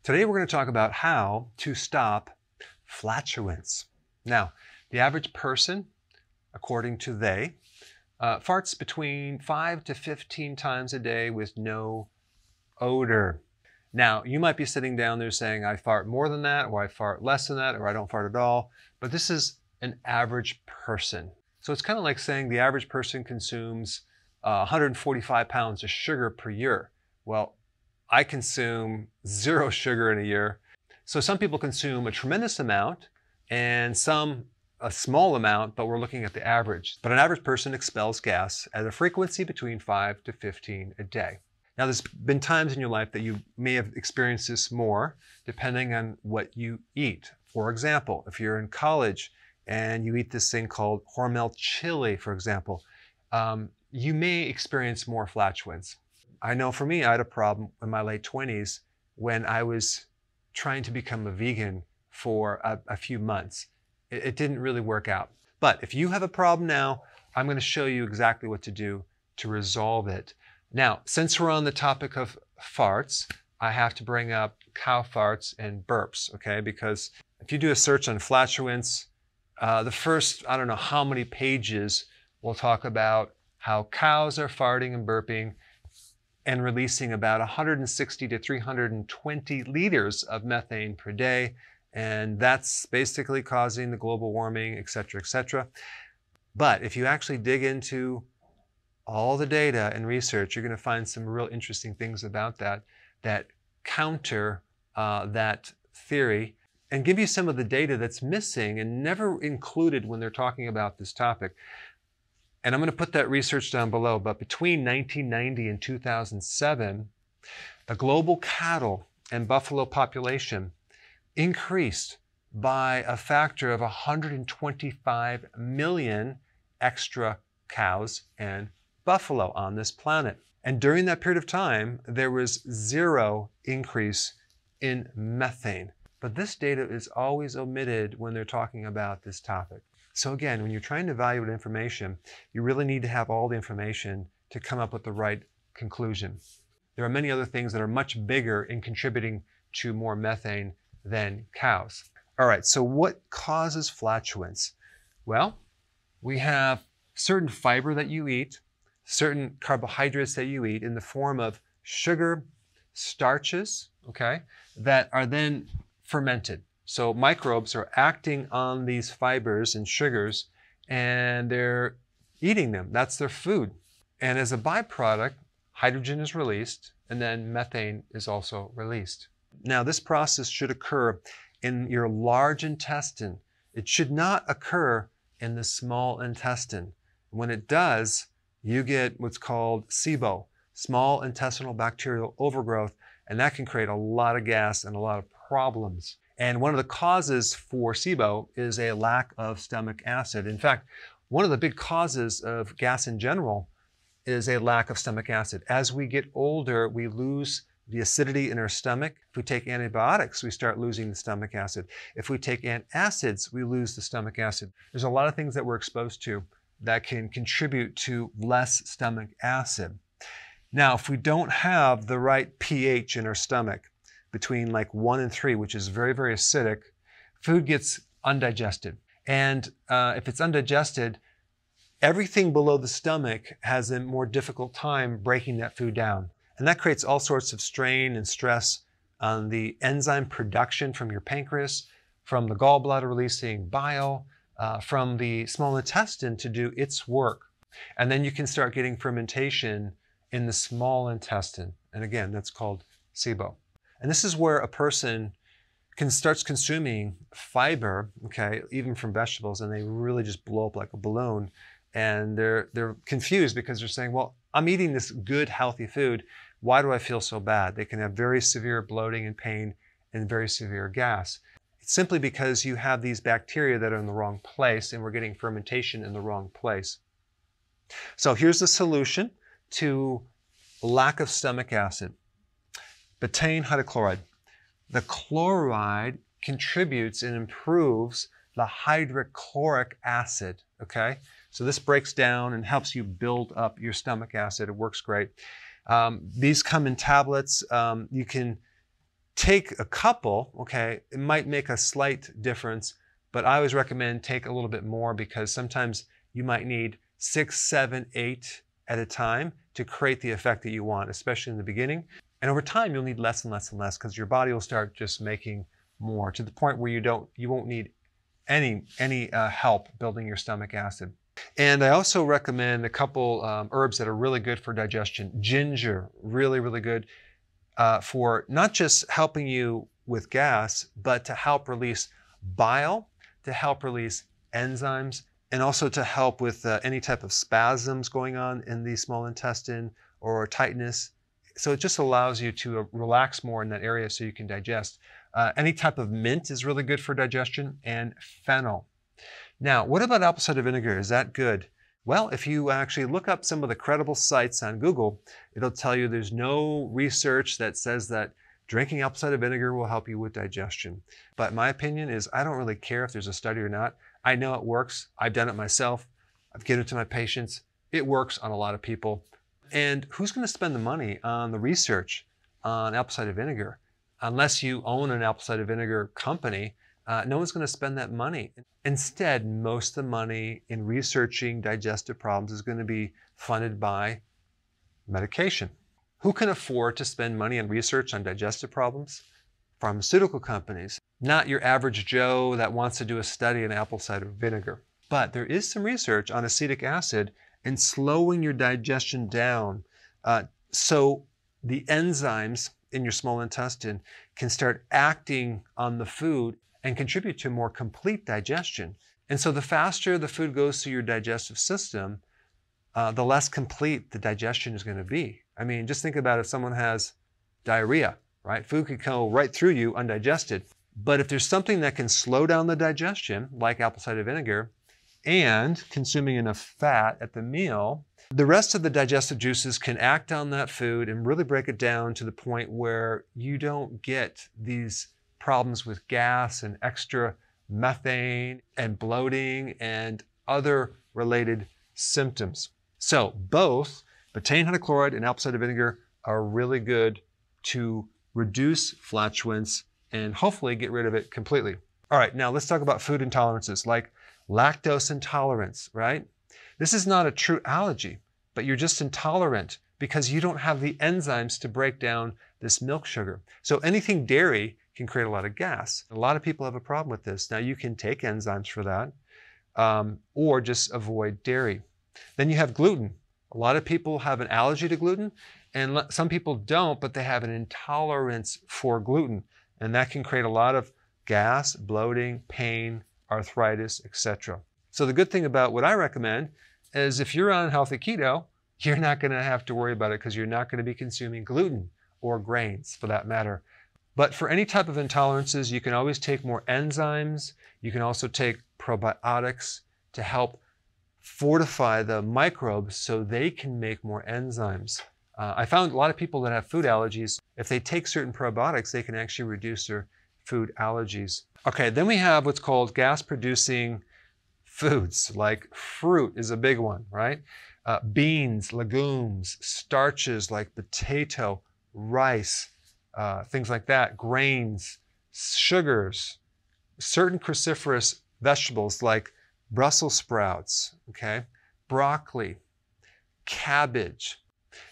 Today we're going to talk about how to stop flatulence. Now, the average person, according to they, farts between 5 to 15 times a day with no odor. Now, you might be sitting down there saying, I fart more than that, or I fart less than that, or I don't fart at all. But this is an average person. So it's kind of like saying the average person consumes 145 pounds of sugar per year. Well, I consume 0 sugar in a year. So some people consume a tremendous amount and some a small amount, but we're looking at the average. But an average person expels gas at a frequency between 5 to 15 a day. Now, there's been times in your life that you may have experienced this more, depending on what you eat. For example, if you're in college and you eat this thing called Hormel chili, for example, you may experience more flatulence. I know for me, I had a problem in my late 20s when I was trying to become a vegan for a few months. It didn't really work out. But if you have a problem now, I'm going to show you exactly what to do to resolve it. Now, since we're on the topic of farts, I have to bring up cow farts and burps, okay? Because if you do a search on flatulence, the first, I don't know how many pages will talk about how cows are farting and burping and releasing about 160 to 320 liters of methane per day. And that's basically causing the global warming, et cetera, et cetera. But if you actually dig into all the data and research, you're going to find some real interesting things about that counter that theory and give you some of the data that's missing and never included when they're talking about this topic. And I'm going to put that research down below, but between 1990 and 2007, the global cattle and buffalo population increased by a factor of 125 million extra cows and buffalo on this planet. And during that period of time, there was 0 increase in methane. But this data is always omitted when they're talking about this topic. So again, when you're trying to evaluate information, you really need to have all the information to come up with the right conclusion. There are many other things that are much bigger in contributing to more methane than cows. All right, so what causes flatulence? Well, we have certain fiber that you eat, certain carbohydrates that you eat in the form of sugar, starches, okay, that are then fermented. So microbes are acting on these fibers and sugars and they're eating them. That's their food. And as a byproduct, hydrogen is released and then methane is also released. Now, this process should occur in your large intestine. It should not occur in the small intestine. When it does, you get what's called SIBO, small intestinal bacterial overgrowth, and that can create a lot of gas and a lot of problems. And one of the causes for SIBO is a lack of stomach acid. In fact, one of the big causes of gas in general is a lack of stomach acid. As we get older, we lose the acidity in our stomach. If we take antibiotics, we start losing the stomach acid. If we take antacids, we lose the stomach acid. There's a lot of things that we're exposed to that can contribute to less stomach acid. Now, if we don't have the right pH in our stomach, between like 1 and 3, which is very, very acidic, food gets undigested. And if it's undigested, everything below the stomach has a more difficult time breaking that food down. And that creates all sorts of strain and stress on the enzyme production from your pancreas, from the gallbladder releasing bile, from the small intestine to do its work. And then you can start getting fermentation in the small intestine. And again, that's called SIBO. And this is where a person starts consuming fiber, okay, even from vegetables, and they really just blow up like a balloon. And they're confused because they're saying, well, I'm eating this good, healthy food. Why do I feel so bad? They can have very severe bloating and pain and very severe gas. It's simply because you have these bacteria that are in the wrong place and we're getting fermentation in the wrong place. So here's the solution to lack of stomach acid. Betaine hydrochloride. The chloride contributes and improves the hydrochloric acid, okay? So this breaks down and helps you build up your stomach acid. It works great. These come in tablets. You can take a couple, okay, it might make a slight difference, but I always recommend take a little bit more because sometimes you might need 6, 7, 8 at a time to create the effect that you want, especially in the beginning. And over time, you'll need less and less and less because your body will start just making more to the point where you won't need any help building your stomach acid. And I also recommend a couple herbs that are really good for digestion. Ginger, really, really good for not just helping you with gas, but to help release bile, to help release enzymes, and also to help with any type of spasms going on in the small intestine or tightness. So it just allows you to relax more in that area so you can digest. Any type of mint is really good for digestion, and fennel. Now, what about apple cider vinegar? Is that good? Well, if you actually look up some of the credible sites on Google, it'll tell you there's no research that says that drinking apple cider vinegar will help you with digestion. But my opinion is I don't really care if there's a study or not. I know it works. I've done it myself. I've given it to my patients. It works on a lot of people. And who's going to spend the money on the research on apple cider vinegar? Unless you own an apple cider vinegar company, no one's going to spend that money. Instead, most of the money in researching digestive problems is going to be funded by medication. Who can afford to spend money on research on digestive problems? Pharmaceutical companies, not your average Joe that wants to do a study on apple cider vinegar. But there is some research on acetic acid and slowing your digestion down so the enzymes in your small intestine can start acting on the food and contribute to more complete digestion. And so the faster the food goes through your digestive system, the less complete the digestion is going to be. I mean, just think about if someone has diarrhea, right? Food could go right through you undigested. But if there's something that can slow down the digestion, like apple cider vinegar, and consuming enough fat at the meal, the rest of the digestive juices can act on that food and really break it down to the point where you don't get these problems with gas and extra methane and bloating and other related symptoms. So both betaine hydrochloride and apple cider vinegar are really good to reduce flatulence and hopefully get rid of it completely. All right, now let's talk about food intolerances like lactose intolerance, right? This is not a true allergy, but you're just intolerant because you don't have the enzymes to break down this milk sugar. So anything dairy can create a lot of gas. A lot of people have a problem with this. Now you can take enzymes for that or just avoid dairy. Then you have gluten. A lot of people have an allergy to gluten and some people don't, but they have an intolerance for gluten. And that can create a lot of gas, bloating, pain, arthritis, etc. So the good thing about what I recommend is if you're on healthy keto, you're not going to have to worry about it because you're not going to be consuming gluten or grains for that matter. But for any type of intolerances, you can always take more enzymes. You can also take probiotics to help fortify the microbes so they can make more enzymes. I found a lot of people that have food allergies, if they take certain probiotics, they can actually reduce their food allergies. Okay, then we have what's called gas-producing foods, like fruit is a big one, right? Beans, legumes, starches like potato, rice, things like that, grains, sugars, certain cruciferous vegetables like Brussels sprouts, okay, broccoli, cabbage.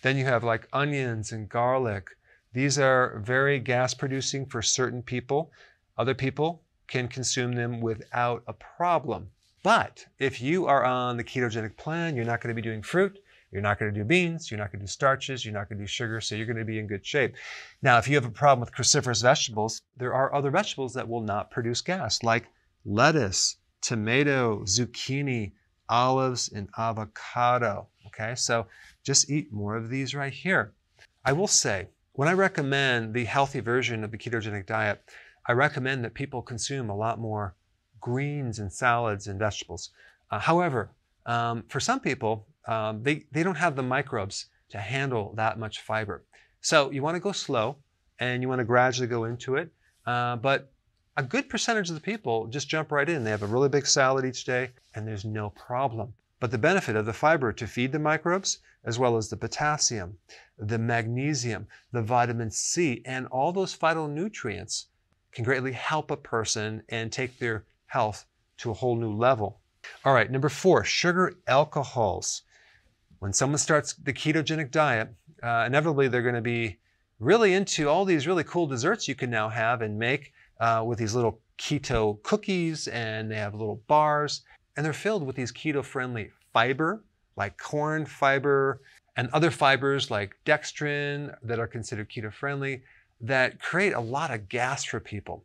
Then you have like onions and garlic. These are very gas-producing for certain people. Other people can consume them without a problem. But if you are on the ketogenic plan, you're not going to be doing fruit, you're not going to do beans, you're not going to do starches, you're not going to do sugar, so you're going to be in good shape. Now, if you have a problem with cruciferous vegetables, there are other vegetables that will not produce gas, like lettuce, tomato, zucchini, olives, and avocado. Okay, so just eat more of these right here. I will say, when I recommend the healthy version of the ketogenic diet, I recommend that people consume a lot more greens and salads and vegetables. However, for some people, they don't have the microbes to handle that much fiber. So you want to go slow and you want to gradually go into it. But a good percentage of the people just jump right in. They have a really big salad each day and there's no problem. but the benefit of the fiber to feed the microbes, as well as the potassium, the magnesium, the vitamin C, and all those phytonutrients can greatly help a person and take their health to a whole new level. All right, number 4, sugar alcohols. When someone starts the ketogenic diet, inevitably they're going to be really into all these really cool desserts you can now have and make with these little keto cookies, and they have little bars, and they're filled with these keto-friendly fiber, like corn fiber, and other fibers like dextrin that are considered keto-friendly that create a lot of gas for people.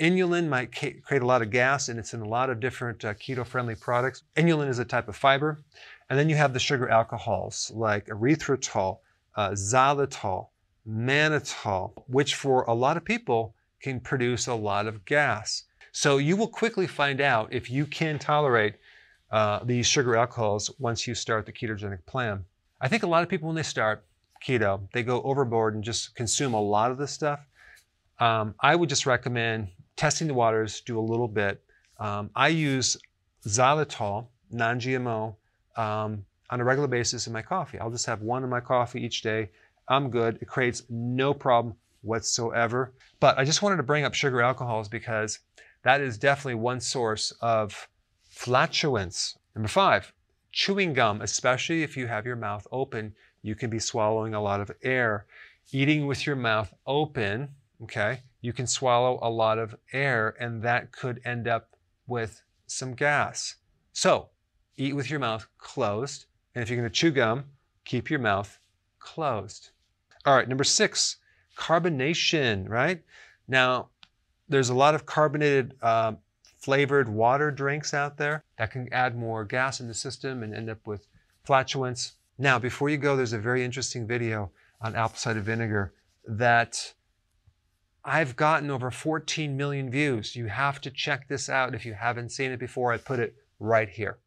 Inulin might create a lot of gas, and it's in a lot of different keto-friendly products. Inulin is a type of fiber. And then you have the sugar alcohols like erythritol, xylitol, mannitol, which for a lot of people can produce a lot of gas. So you will quickly find out if you can tolerate these sugar alcohols once you start the ketogenic plan. I think a lot of people, when they start keto, they go overboard and just consume a lot of this stuff. I would just recommend testing the waters, do a little bit. I use xylitol, non-GMO, on a regular basis in my coffee. I'll just have one in my coffee each day. I'm good. It creates no problem whatsoever. But I just wanted to bring up sugar alcohols because that is definitely one source of flatulence. Number 5, chewing gum, especially if you have your mouth open, you can be swallowing a lot of air. Eating with your mouth open, okay, you can swallow a lot of air, and that could end up with some gas. So eat with your mouth closed, and if you're going to chew gum, keep your mouth closed. All right, number 6, carbonation, right? Now, there's a lot of carbonated flavored water drinks out there that can add more gas in the system and end up with flatulence. Now, before you go, there's a very interesting video on apple cider vinegar that I've gotten over 14 million views. You have to check this out if you haven't seen it before. I put it right here.